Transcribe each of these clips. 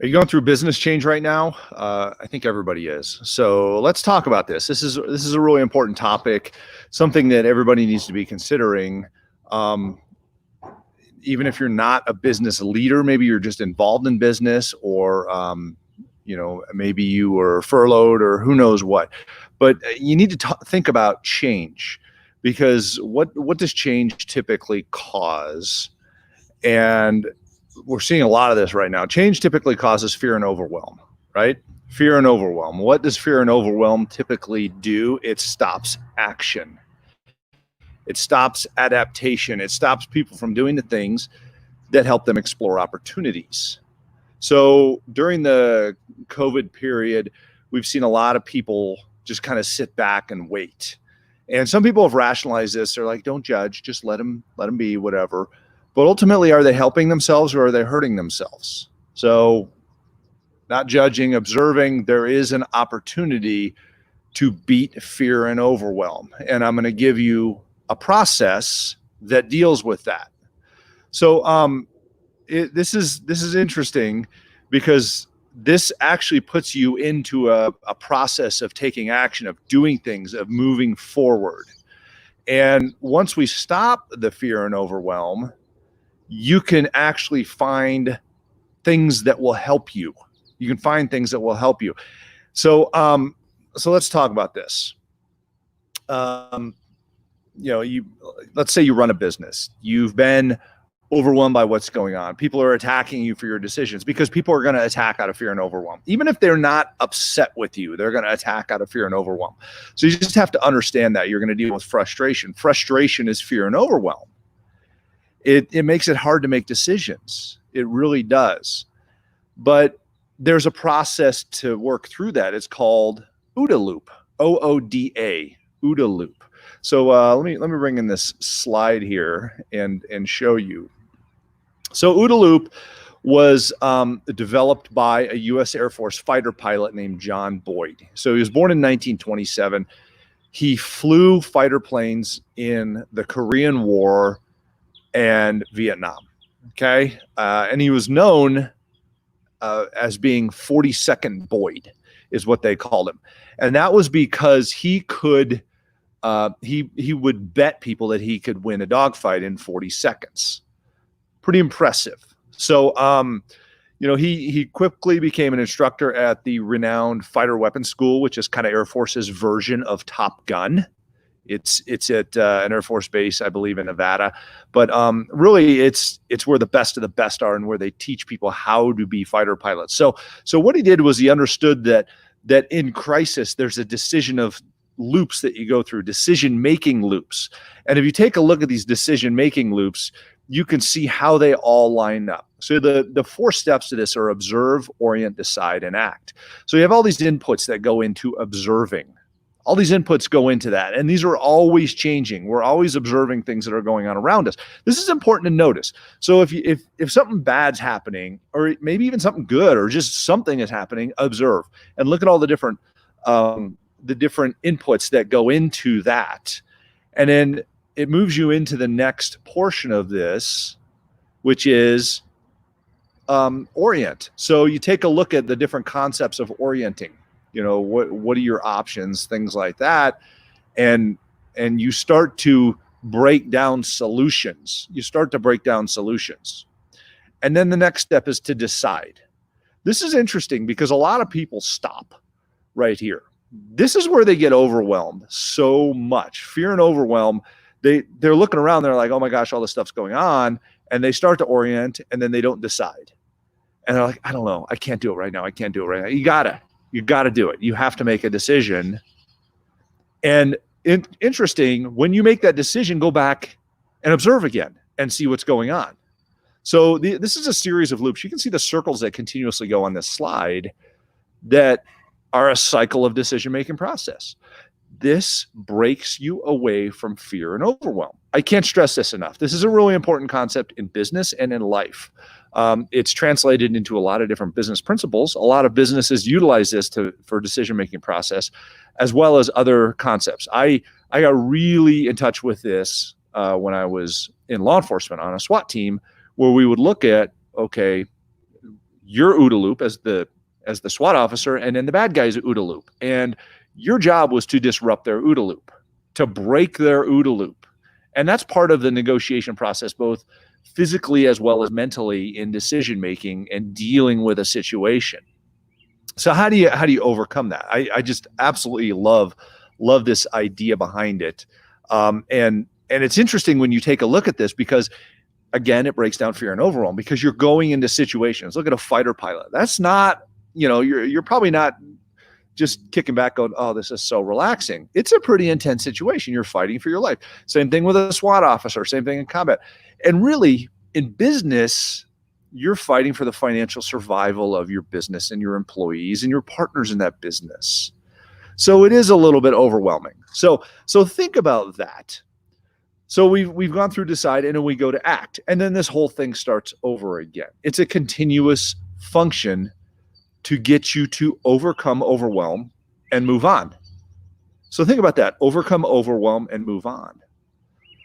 Are you going through business change right now? I think everybody is. So let's talk about this. This is a really important topic, something that everybody needs to be considering. Um, Even if you're not a business leader, maybe you're just involved in business, or maybe you were furloughed, or who knows what. But you need to think about change, because what does change typically cause? And we're seeing a lot of this right now. Change typically causes fear and overwhelm, right? Fear and overwhelm. What does fear and overwhelm typically do? It stops action. It stops adaptation. It stops people from doing the things that help them explore opportunities. So during the COVID period, we've seen a lot of people just kind of sit back and wait. And some people have rationalized this. They're like, don't judge, just let them be, whatever. But ultimately, are they helping themselves or are they hurting themselves? So, not judging, observing, there is an opportunity to beat fear and overwhelm. And I'm going to give you a process that deals with that. So, this is interesting, because this actually puts you into a process of taking action, of doing things, of moving forward. And once we stop the fear and overwhelm, you can actually find things that will help you. You can find things that will help you. So let's talk about this. Let's say you run a business. You've been overwhelmed by what's going on. People are attacking you for your decisions, because people are going to attack out of fear and overwhelm. Even if they're not upset with you, they're going to attack out of fear and overwhelm. So you just have to understand that you're going to deal with frustration. Frustration is fear and overwhelm. It makes it hard to make decisions. It really does. But there's a process to work through that. It's called OODA loop, OODA, OODA loop. So let me bring in this slide here and show you. So OODA loop was developed by a U.S. Air Force fighter pilot named John Boyd. So he was born in 1927. He flew fighter planes in the Korean War and Vietnam. Okay. And he was known as being 42nd Boyd, is what they called him. And that was because he could, he would bet people that he could win a dogfight in 40 seconds. Pretty impressive. So, he quickly became an instructor at the renowned Fighter Weapons School, which is kind of Air Force's version of Top Gun. It's at an Air Force base, I believe, in Nevada. But really, it's where the best of the best are, and where they teach people how to be fighter pilots. So what he did was he understood that in crisis, there's a decision of loops that you go through, decision-making loops. And if you take a look at these decision-making loops, you can see how they all line up. So the 4 steps to this are observe, orient, decide, and act. So you have all these inputs that go into observing. All these inputs go into that, and these are always changing. We're always observing things that are going on around us. This is important to notice. So if something bad's happening, or maybe even something good, or just something is happening, observe and look at all the different inputs that go into that, and then it moves you into the next portion of this, which is orient. So you take a look at the different concepts of orienting. What are your options, things like that, and you start to break down solutions. And then the next step is to decide. This is interesting, because a lot of people stop right here. This is where they get overwhelmed so much. Fear and overwhelm. They're looking around. They're like, oh my gosh, all this stuff's going on, and they start to orient, and then they don't decide. And they're like, I don't know. I can't do it right now. You got to do it. You have to make a decision. And interesting, when you make that decision, go back and observe again and see what's going on. So this is a series of loops. You can see the circles that continuously go on this slide that are a cycle of decision-making process. This breaks you away from fear and overwhelm. I can't stress this enough. This is a really important concept in business and in life. It's translated into a lot of different business principles. A lot of businesses utilize this for decision-making process, as well as other concepts. I got really in touch with this when I was in law enforcement on a SWAT team, where we would look at, okay, you're OODA loop as the SWAT officer, and then the bad guy's OODA loop. And your job was to disrupt their OODA loop, to break their OODA loop. And that's part of the negotiation process, both physically as well as mentally, in decision making and dealing with a situation. So how do you overcome that? I just absolutely love this idea behind it. And it's interesting when you take a look at this, because again, it breaks down fear and overwhelm, because you're going into situations. Look at a fighter pilot. That's not, you're probably not just kicking back going, oh, this is so relaxing. It's a pretty intense situation. You're fighting for your life. Same thing with a SWAT officer, same thing in combat. And really, in business, you're fighting for the financial survival of your business and your employees and your partners in that business. So it is a little bit overwhelming. So think about that. So we've gone through decide, and then we go to act. And then this whole thing starts over again. It's a continuous function to get you to overcome overwhelm and move on. So think about that. Overcome overwhelm and move on.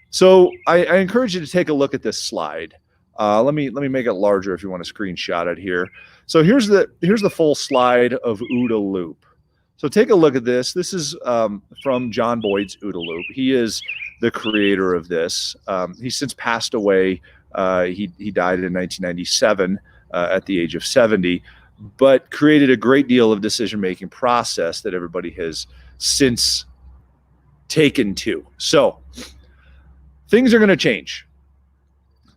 So I encourage you to take a look at this slide. Let me make it larger if you want to screenshot it here. So here's the full slide of OODA loop. So take a look at this. This is from John Boyd's OODA loop. He is the creator of this. He's since passed away. He died in 1997 at the age of 70, but created a great deal of decision-making process that everybody has since taken to. So things are going to change.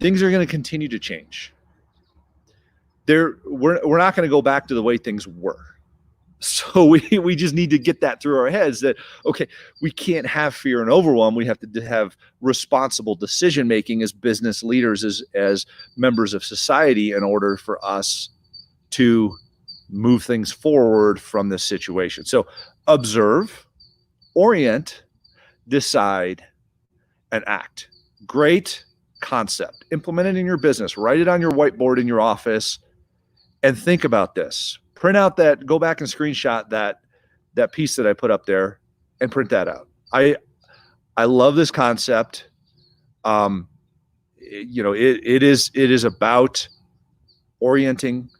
Things are going to continue to change. We're not going to go back to the way things were. So we just need to get that through our heads that, okay, we can't have fear and overwhelm. We have to have responsible decision-making as business leaders, as members of society, in order for us to move things forward from this situation. So observe, orient, decide, and act. Great concept. Implement it in your business. Write it on your whiteboard in your office and think about this. Print out that, go back and screenshot that piece that I put up there and print that out. I love this concept. It is about orienting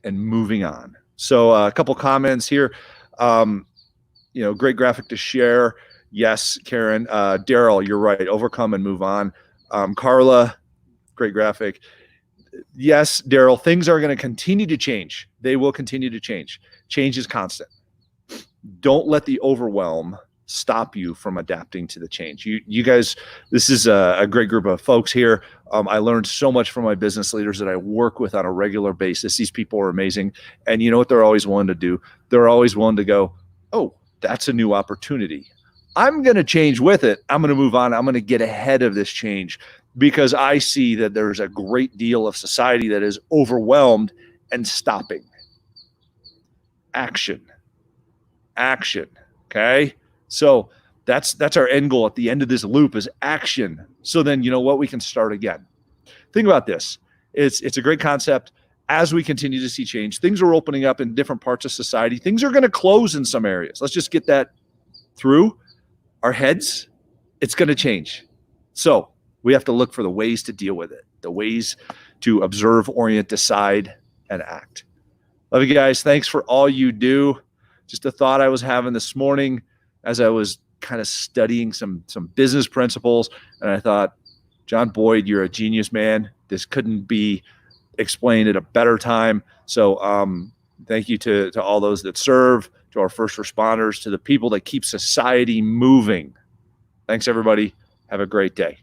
and moving on. So a couple comments here. Great graphic to share. Yes, Karen. Daryl, you're right. Overcome and move on. Carla, great graphic. Yes, Daryl, things are going to continue to change. They will continue to change. Change is constant. Don't let the overwhelm stop you from adapting to the change. You guys, this is a great group of folks here. I learned so much from my business leaders that I work with on a regular basis. These people are amazing. And you know what they're always willing to do? They're always willing to go, oh, that's a new opportunity. I'm going to change with it. I'm going to move on. I'm going to get ahead of this change, because I see that there's a great deal of society that is overwhelmed and stopping. Action. Okay. So that's our end goal at the end of this loop, is action. So then, you know what, we can start again. Think about this. It's a great concept. As we continue to see change, things are opening up in different parts of society. Things are going to close in some areas. Let's just get that through our heads. It's going to change. So we have to look for the ways to deal with it, the ways to observe, orient, decide, and act. Love you guys. Thanks for all you do. Just a thought I was having this morning as I was kind of studying some business principles. And I thought, John Boyd, you're a genius, man. This couldn't be explained at a better time. So thank you to all those that serve, to our first responders, to the people that keep society moving. Thanks, everybody. Have a great day.